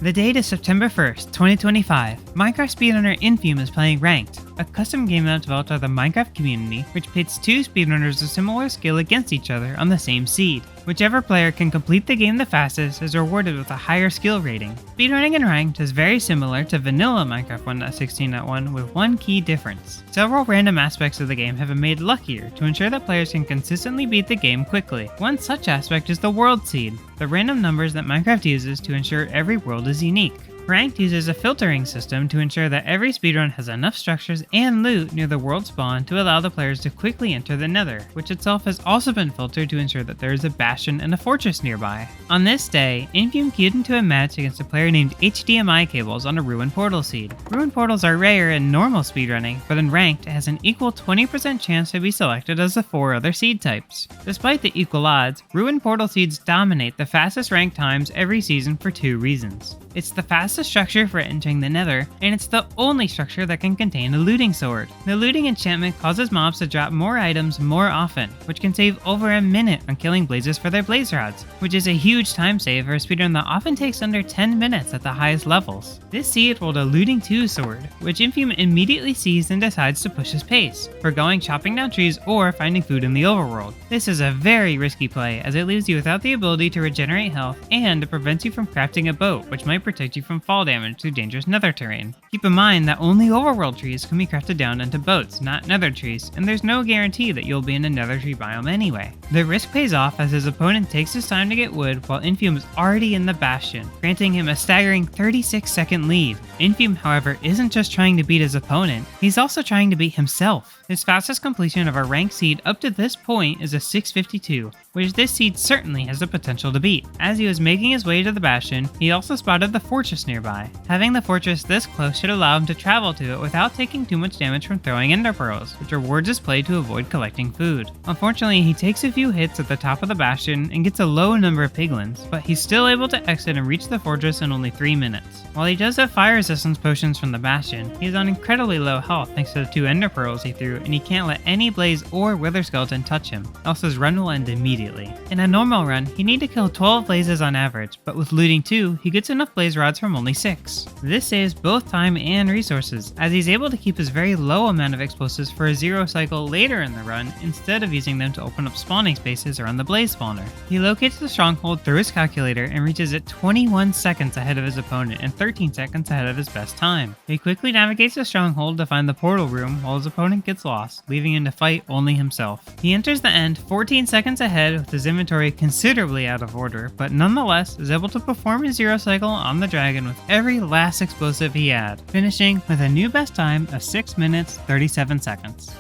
The date is September 1st, 2025. Minecraft speedrunner Infume is playing Ranked, a custom game mode developed by the Minecraft community which pits two speedrunners of similar skill against each other on the same seed. Whichever player can complete the game the fastest is rewarded with a higher skill rating. Speedrunning in Ranked is very similar to vanilla Minecraft 1.16.1 with one key difference. Several random aspects of the game have been made luckier to ensure that players can consistently beat the game quickly. One such aspect is the world seed, the random numbers that Minecraft uses to ensure every world is unique. Ranked uses a filtering system to ensure that every speedrun has enough structures and loot near the world spawn to allow the players to quickly enter the nether, which itself has also been filtered to ensure that there is a bastion and a fortress nearby. On this day, Infume queued into a match against a player named HDMI Cables on a ruined portal seed. Ruined portals are rare in normal speedrunning, but in Ranked it has an equal 20% chance to be selected as the 4 other seed types. Despite the equal odds, ruined portal seeds dominate the fastest ranked times every season for 2 reasons. It's the fastest structure for entering the nether, and it's the only structure that can contain a looting sword. The looting enchantment causes mobs to drop more items more often, which can save over a minute on killing blazes for their blaze rods, which is a huge time save for a speedrun that often takes under 10 minutes at the highest levels. This seed rolled a looting 2 sword, which Infume immediately sees and decides to push his pace, forgoing chopping down trees or finding food in the overworld. This is a very risky play as it leaves you without the ability to regenerate health and it prevents you from crafting a boat, which might protect you from fall damage through dangerous nether terrain. Keep in mind that only overworld trees can be crafted down into boats, not nether trees, and there's no guarantee that you'll be in a nether tree biome anyway. The risk pays off as his opponent takes his time to get wood while Infume is already in the bastion, granting him a staggering 36-second lead. Infume, however, isn't just trying to beat his opponent, he's also trying to beat himself. His fastest completion of a ranked seed up to this point is a 6:52, which this seed certainly has the potential to beat. As he was making his way to the bastion, he also spotted the fortress nearby. Having the fortress this close should allow him to travel to it without taking too much damage from throwing ender pearls, which rewards his play to avoid collecting food. Unfortunately, he takes a few hits at the top of the bastion and gets a low number of piglins, but he's still able to exit and reach the fortress in only 3 minutes. While he does have fire resistance potions from the bastion, he is on incredibly low health thanks to the 2 ender pearls he threw, and he can't let any blaze or wither skeleton touch him, else his run will end immediately. In a normal run, he'd need to kill 12 blazes on average, but with looting 2, he gets enough blaze rods from only 6. This saves both time and resources, as he's able to keep his very low amount of explosives for a 0 cycle later in the run instead of using them to open up spawning spaces around the blaze spawner. He locates the stronghold through his calculator and reaches it 21 seconds ahead of his opponent and 13 seconds ahead of his best time. He quickly navigates the stronghold to find the portal room while his opponent gets lost, leaving him to fight only himself. He enters the end 14 seconds ahead with his inventory considerably out of order, but nonetheless is able to perform his 0 cycle on the dragon with every last explosive he had, finishing with a new best time of 6 minutes 37 seconds.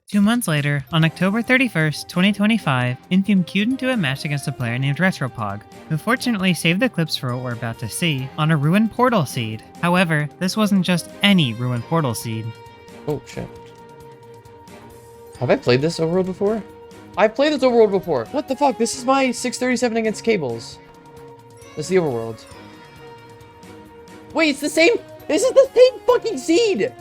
2 months later, on October 31st, 2025, Infume queued into a match against a player named Retropog, who fortunately saved the clips for what we're about to see, on a ruined portal seed. However, this wasn't just any ruined portal seed. Oh shit. Have I played this overworld before? I've played this overworld before! What the fuck? This is my 637 against cables. This is the overworld. Wait, it's the same? This is the same fucking seed!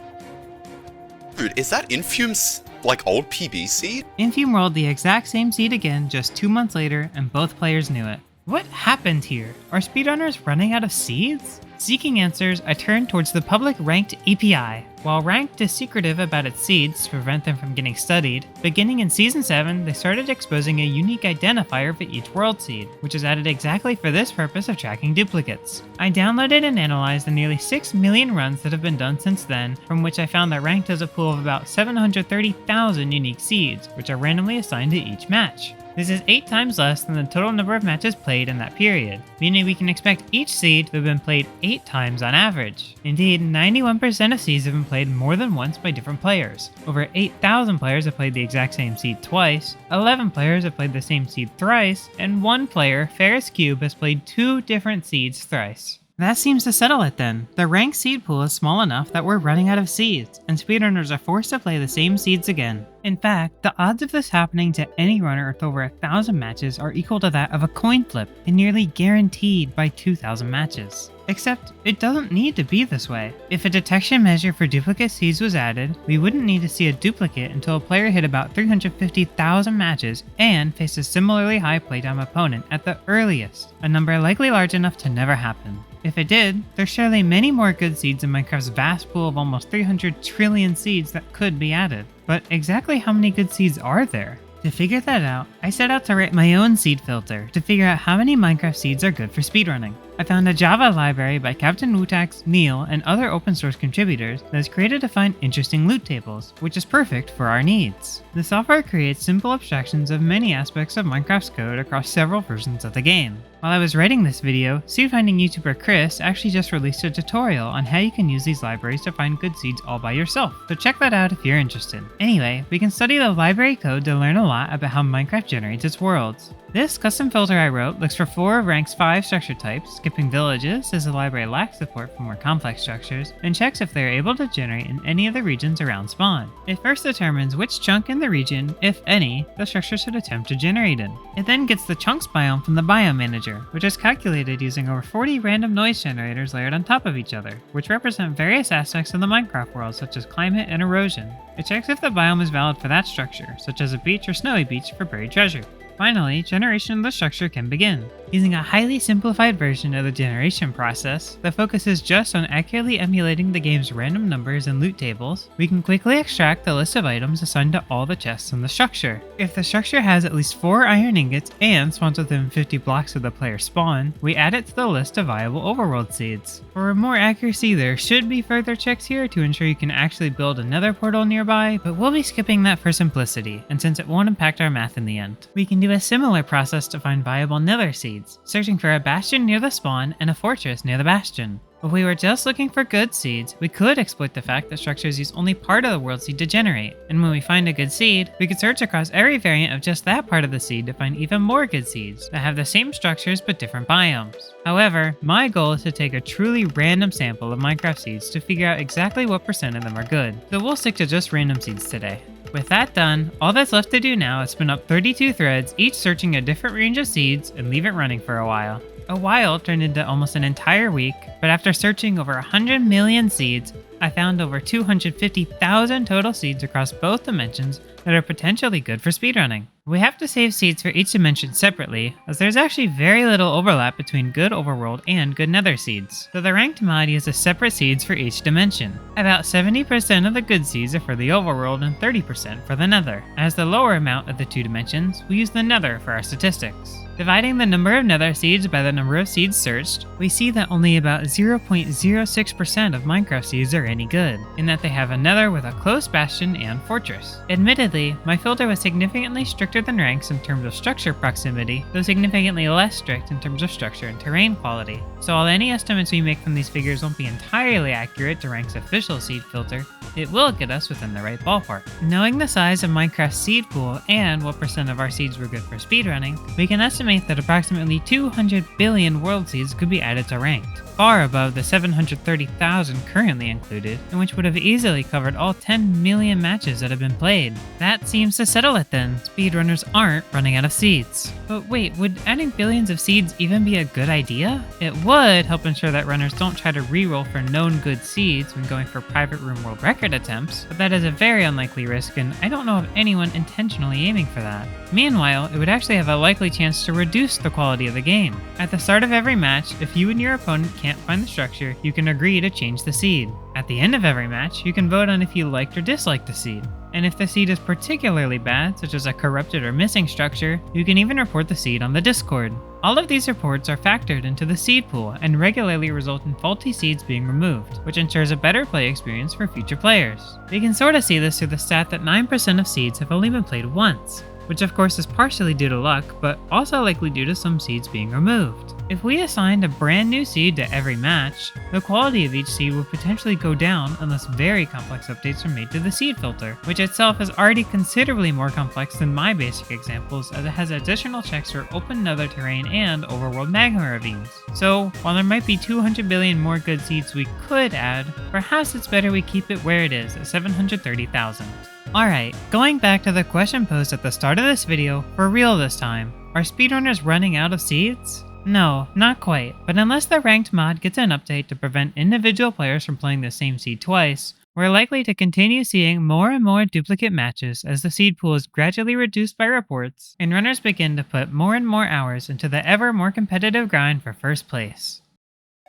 Dude, is that Infume's, like, old PB seed? Infume rolled the exact same seed again just 2 months later, and both players knew it. What happened here? Are speedrunners running out of seeds? Seeking answers, I turned towards the public Ranked API. While Ranked is secretive about its seeds to prevent them from getting studied, beginning in Season 7, they started exposing a unique identifier for each world seed, which is added exactly for this purpose of tracking duplicates. I downloaded and analyzed the nearly 6 million runs that have been done since then, from which I found that Ranked has a pool of about 730,000 unique seeds, which are randomly assigned to each match. This is 8 times less than the total number of matches played in that period, meaning we can expect each seed to have been played 8 times on average. Indeed, 91% of seeds have been played more than once by different players. Over 8,000 players have played the exact same seed twice, 11 players have played the same seed thrice, and 1 player, Ferris Cube, has played 2 different seeds thrice. That seems to settle it then. The ranked seed pool is small enough that we're running out of seeds, and speedrunners are forced to play the same seeds again. In fact, the odds of this happening to any runner with over 1,000 matches are equal to that of a coin flip, and nearly guaranteed by 2,000 matches. Except, it doesn't need to be this way. If a detection measure for duplicate seeds was added, we wouldn't need to see a duplicate until a player hit about 350,000 matches and faced a similarly high playtime opponent at the earliest, a number likely large enough to never happen. If it did, there's surely many more good seeds in Minecraft's vast pool of almost 300 trillion seeds that could be added. But exactly how many good seeds are there? To figure that out, I set out to write my own seed filter to figure out how many Minecraft seeds are good for speedrunning. I found a Java library by Captain Wutax, Neil, and other open source contributors that is created to find interesting loot tables, which is perfect for our needs. The software creates simple abstractions of many aspects of Minecraft's code across several versions of the game. While I was writing this video, seed finding YouTuber Chris actually just released a tutorial on how you can use these libraries to find good seeds all by yourself, so check that out if you're interested. Anyway, we can study the library code to learn a lot about how Minecraft generates its worlds. This custom filter I wrote looks for 4 of rank's 5 structure types, skipping villages as the library lacks support for more complex structures, and checks if they are able to generate in any of the regions around spawn. It first determines which chunk in the region, if any, the structure should attempt to generate in. It then gets the chunks biome from the biome manager, which is calculated using over 40 random noise generators layered on top of each other, which represent various aspects of the Minecraft world such as climate and erosion. It checks if the biome is valid for that structure, such as a beach or snowy beach for buried treasure. Finally, generation of the structure can begin. Using a highly simplified version of the generation process that focuses just on accurately emulating the game's random numbers and loot tables, we can quickly extract the list of items assigned to all the chests in the structure. If the structure has at least 4 iron ingots and spawns within 50 blocks of the player's spawn, we add it to the list of viable overworld seeds. For more accuracy, there should be further checks here to ensure you can actually build another portal nearby, but we'll be skipping that for simplicity, and since it won't impact our math in the end. We can do a similar process to find viable nether seeds, searching for a bastion near the spawn and a fortress near the bastion. If we were just looking for good seeds, we could exploit the fact that structures use only part of the world seed to generate, and when we find a good seed, we could search across every variant of just that part of the seed to find even more good seeds that have the same structures but different biomes. However, my goal is to take a truly random sample of Minecraft seeds to figure out exactly what percent of them are good, so we'll stick to just random seeds today. With that done, all that's left to do now is spin up 32 threads, each searching a different range of seeds, and leave it running for a while. A while turned into almost an entire week, but after searching over 100 million seeds, I found over 250,000 total seeds across both dimensions that are potentially good for speedrunning. We have to save seeds for each dimension separately, as there's actually very little overlap between good overworld and good nether seeds, so the ranked mod uses separate seeds for each dimension. About 70% of the good seeds are for the overworld and 30% for the nether. As the lower amount of the 2 dimensions, we use the nether for our statistics. Dividing the number of nether seeds by the number of seeds searched, we see that only about 0.06% of Minecraft seeds are any good, in that they have a nether with a close bastion and fortress. Admittedly, my filter was significantly stricter than rank's in terms of structure proximity, though significantly less strict in terms of structure and terrain quality. So while any estimates we make from these figures won't be entirely accurate to rank's official seed filter, it will get us within the right ballpark. Knowing the size of Minecraft's seed pool and what percent of our seeds were good for speedrunning, we can estimate that approximately 200 billion world seeds could be added to ranked, far above the 730,000 currently included, and which would have easily covered all 10 million matches that have been played. That seems to settle it then. Speedrunners aren't running out of seeds. But wait, would adding billions of seeds even be a good idea? It would help ensure that runners don't try to reroll for known good seeds when going for private room world record attempts, but that is a very unlikely risk, and I don't know of anyone intentionally aiming for that. Meanwhile, it would actually have a likely chance to reduce the quality of the game. At the start of every match, if you and your opponent can't find the structure, you can agree to change the seed. At the end of every match, you can vote on if you liked or disliked the seed. And if the seed is particularly bad, such as a corrupted or missing structure, you can even report the seed on the Discord. All of these reports are factored into the seed pool and regularly result in faulty seeds being removed, which ensures a better play experience for future players. We can sort of see this through the stat that 9% of seeds have only been played once. which of course is partially due to luck, but also likely due to some seeds being removed. If we assigned a brand new seed to every match, the quality of each seed would potentially go down unless very complex updates are made to the seed filter, which itself is already considerably more complex than my basic examples as it has additional checks for open nether terrain and overworld magma ravines. So, while there might be 200 billion more good seeds we could add, perhaps it's better we keep it where it is at 730,000. Alright, going back to the question posed at the start of this video, for real this time, are speedrunners running out of seeds? No, not quite, but unless the ranked mod gets an update to prevent individual players from playing the same seed twice, we're likely to continue seeing more and more duplicate matches as the seed pool is gradually reduced by reports, and runners begin to put more and more hours into the ever more competitive grind for first place.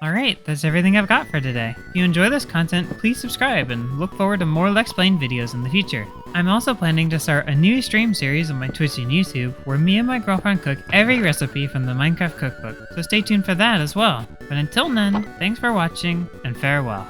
Alright, that's everything I've got for today. If you enjoy this content, please subscribe and look forward to more Lexplain videos in the future. I'm also planning to start a new stream series on my Twitch and YouTube where me and my girlfriend cook every recipe from the Minecraft cookbook, so stay tuned for that as well. But until then, thanks for watching and farewell.